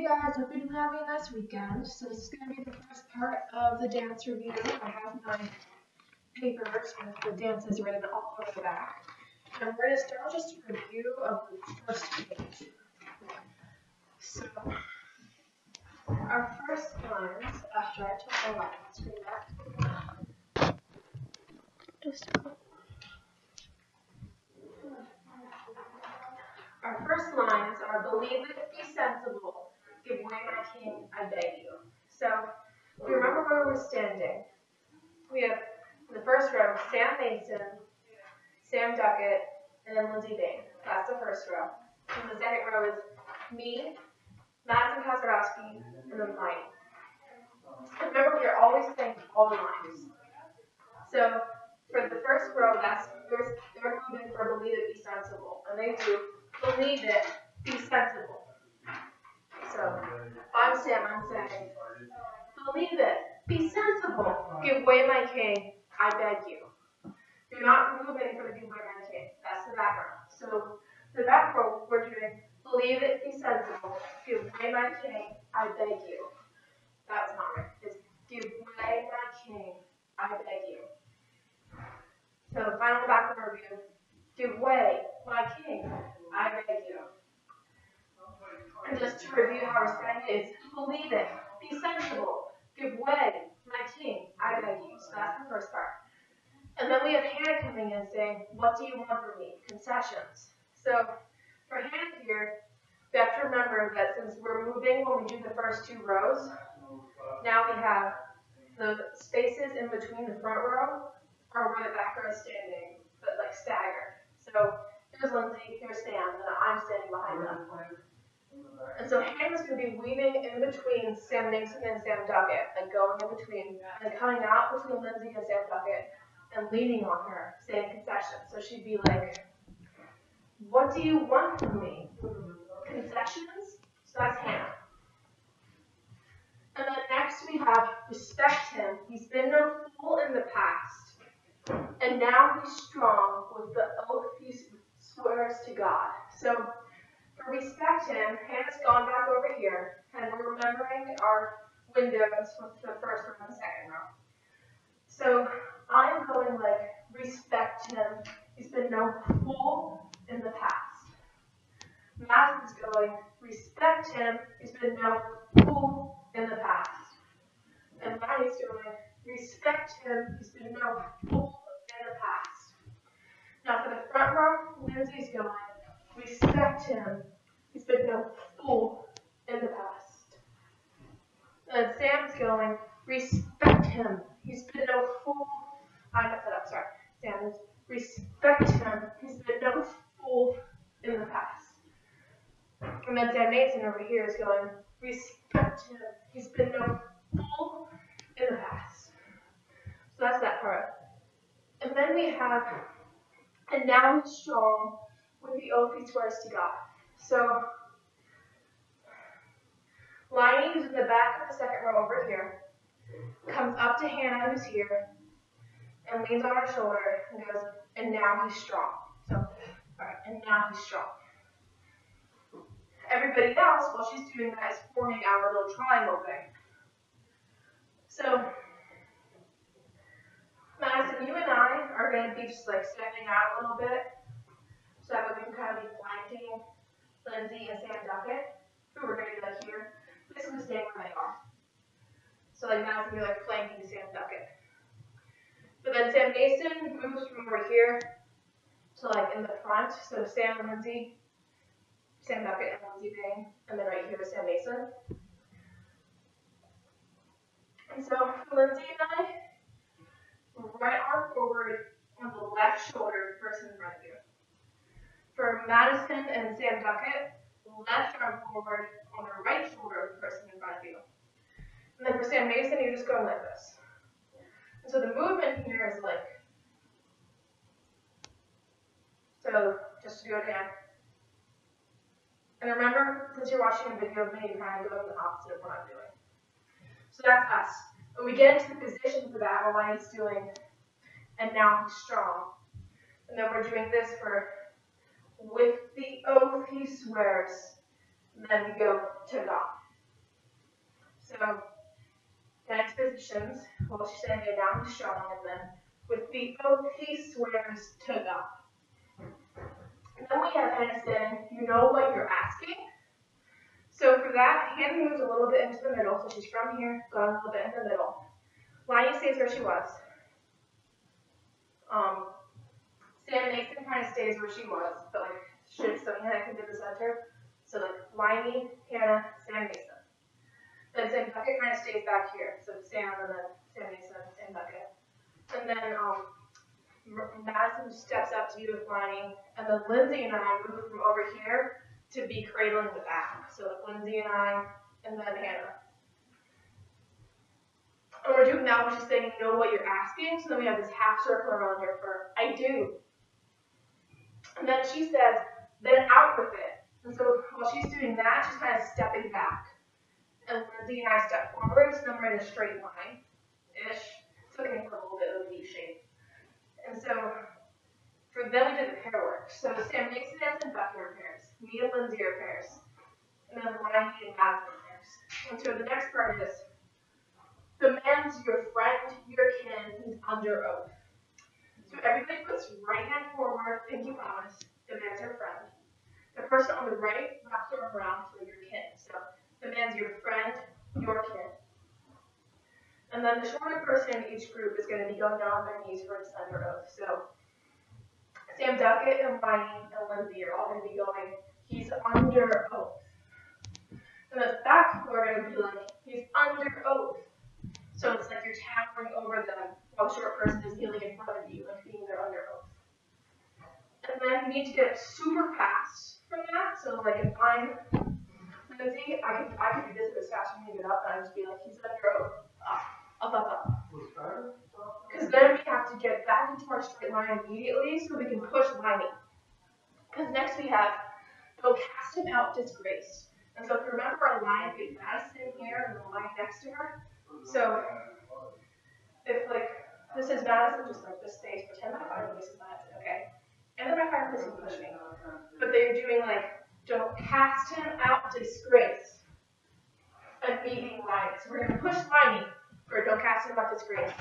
Hey guys, hope you're having a nice weekend. So this is going to be the first part of the dance review. I have my papers with the dances written all over the back. And we're going to start just a review of the first page. So, our first lines, after I took my lines, screen back. Our first lines are, believe it, be sensible, give way my king, I beg you. So, if you remember where we're standing, we have in the first row Sam Mason, Sam Duckett, and then Lindsay Bain. That's the first row. And the second row is me, Madison Kazarowski, and then Mike. Remember, we are always saying all the lines. So, for the first row, they're moving for believe it, be sensible. And they do believe it, be sensible. So, I'm Sam, I'm saying, believe it, be sensible, give way my king, I beg you. You're not moving for the give way my king. That's the back row. So, the back row, we're doing believe it, be sensible, give way my king, I beg you. That's not right. It's give way my king, I beg you. So, final back row review. Give way, my king, I beg you. And just to review how we're saying it, it's believe it, be sensible, give way, my king, I beg you. So that's the first part. And then we have Hannah coming in saying, what do you want from me? Concessions. So for Hannah here, we have to remember that since we're moving when we do the first two rows, now we have the spaces in between the front row are where the back row is standing, but like staggered. So here's Lindsay, here's Sam, and I'm standing behind them. And so Hannah's going to be weaving in between Sam Mason and Sam Duckett, like going in between, and coming out between Lindsay and Sam Duckett, and leaning on her, saying concessions. So she'd be like, what do you want from me? Concessions? So that's Hannah. And then next we have respect him. He's been no fool in the past, and now he's strong with the oath he swears to God. So for respect him, Hannah's gone back over here, and we're remembering our windows with the first row and the second row. So I'm going like, respect him. He's been no fool in the past. Madison's going, respect him. He's been no fool in the past. And Maddie's going, respect him. He's been no fool in the past. Now for the front row, Lindsay's going, respect him. He's been no fool in the past. And Sam's going, respect him. He's been no fool. I messed that up, sorry. Sam is, respect him. He's been no fool in the past. And then Sam Mason over here is going, respect him. He's been no fool in the past. So that's that part. And then we have, and now he's strong with the oath he swears to God. So, Liney, who's in the back of the second row over here, comes up to Hannah, who's here, and leans on her shoulder and goes, and now he's strong. So, alright, and now he's strong. Everybody else, while she's doing that, is forming our little triangle thing. So, Madison, you and I are going to be just like stepping out a little bit, so that way we can kind of be flanking Lindsay and Sam Duckett, who we're going to be like here, basically staying where they are. So like Madison will be like flanking Sam Duckett. But then Sam Mason moves from over here to like in the front, so Sam and Lindsay, Sam Duckett and Lindsay Bain, and then right here is Sam Mason. And so for Lindsay and I, right arm forward on the left shoulder, person in front of you. For Madison and Sam Duckett, left arm forward on the right shoulder of the person in front of you. And then for Sam Mason, you're just going like this. And so the movement here is like, so just to do it again. And remember, since you're watching a video of me, you're kind of going the opposite of what I'm doing. So that's us. When we get into the position for that, Alliance doing, and now he's strong. And then we're doing this for, with the oath he swears, and then we go to God. So next positions, well, she's standing down strong, and then with feet both, he swears to God. And then we have Hannah saying, you know what you're asking? So for that, Hannah moves a little bit into the middle, so she's from here, going a little bit in the middle. Lonnie stays where she was. Sam Mason kind of stays where she was, but like shifts so Hannah can get the center. So like Liney, Hannah, Sam Mason. Then Sam Bucket kind of stays back here. So Sam and then Sam Mason, Sam Bucket. And then Madison steps up to be with Liney, and then Lindsay and I move from over here to be cradling the back. So like Lindsay and I, and then Hannah. And we're doing that when she's saying, you know what you're asking. So then we have this half circle around her for I do. And then she says, then out with it. And so while she's doing that, she's kind of stepping back. And Lindsay and I step forward, so then we're in a straight line-ish. It's looking for a little bit of a V shape. And so for them, we did the pair work. So Sam Mason and Bucky are pairs. Me and Lindsay are pairs. And then Liney and Madison are pairs. And so the next part is, the man's your friend, your kin, he's under oath. So everybody puts right hand forward, pinky promise, the man's your friend. The person on the right wraps their arm around for your kin. So the man's your friend, your kin. And then the shorter person in each group is going to be going down on their knees for its under oath. So Sam Duckett and Liney and Lindsay are all going to be going, he's under oath. And the back people are going to be like, he's under oath. So it's like you're towering over them while the short person is kneeling in front of you, like being they're under oath. And then you need to get super fast from that. So like if I'm Lindsay, I could do this as fast as me to get up, and I'd just be like, he's under oath. Up. Because then we have to get back into our straight line immediately so we can push Liney. Because next we have, go cast him out disgraced. And so if you remember our line, we have Madison here and the line next to her. So if like, this is Madison, just like this stays, pretend my fireplace is Madison, okay? And then my fireplace will push me. But they're doing like, don't cast him out disgrace. And beating Liney. So we're going to push Liney. Or don't cast him out disgrace.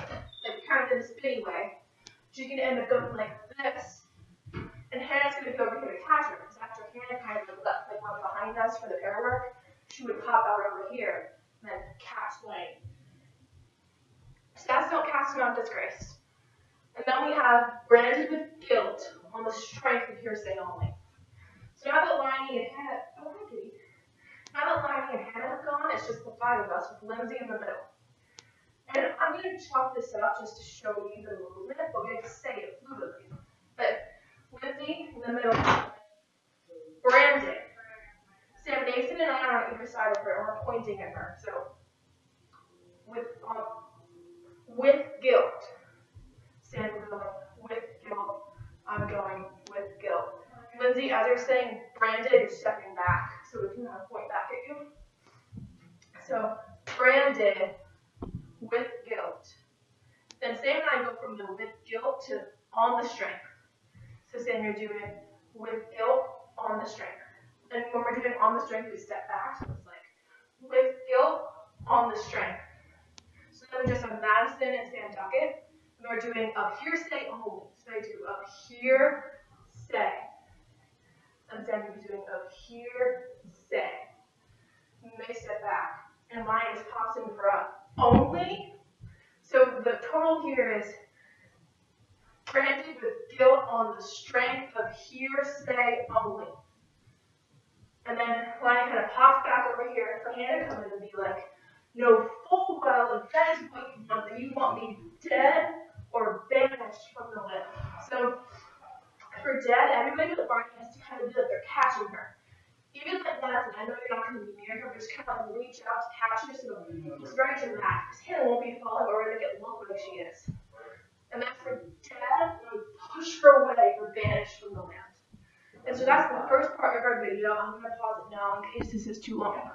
Like kind of in a spinny way. She's going to end up going like this. And Hannah's going to go over here to catch her. Because after Hannah kind of left, like went behind us for the pair work, she would pop out over here and then catch Liney. So that's don't cast him out disgrace. And then we have branded with guilt on the strength of hearsay only. So now that Liney and Hannah, now that Liney and Hannah have gone, it's just the five of us with Lindsay in the middle. And I'm going to chop this up just to show you the movement, but we have to say it fluidly. But Lindsay in the middle, Brandon, Sam Mason and I are on either side of her, and we're pointing at her. So with guilt, Sam is going with guilt. I'm going with guilt. Lindsay, as you're saying Brandon, you're stepping back, so we can point back at you. So Brandon with guilt. Then Sam and I go from the with guilt to on the strength. So Sam, you're doing with guilt on the strength. And when we're doing on the strength, we step back. So it's like with guilt on the strength. So then we just have Madison and Sam Duckett. And we're doing of hearsay only. So I do of hearsay. And Sam will be doing of hearsay. And they step back. And mine is pops in for us. Only. So the total here is branded with guilt on the strength of hearsay only. And then Liney kind of pops back over here for Hannah to come in and be like, know full well if that is what you want, that you want me dead or banished from the land. So for dead, everybody with Barney has to kind of do like they're catching her. Even like that, I know you're not going to be near her, but just kind of reach out to catch her. So it's very dramatic. Because Hannah won't be falling over and get looked like she is. And then for dead, we push her away or banish from the land. And so that's the first part of our video. I'm going to pause it now in case this is too long.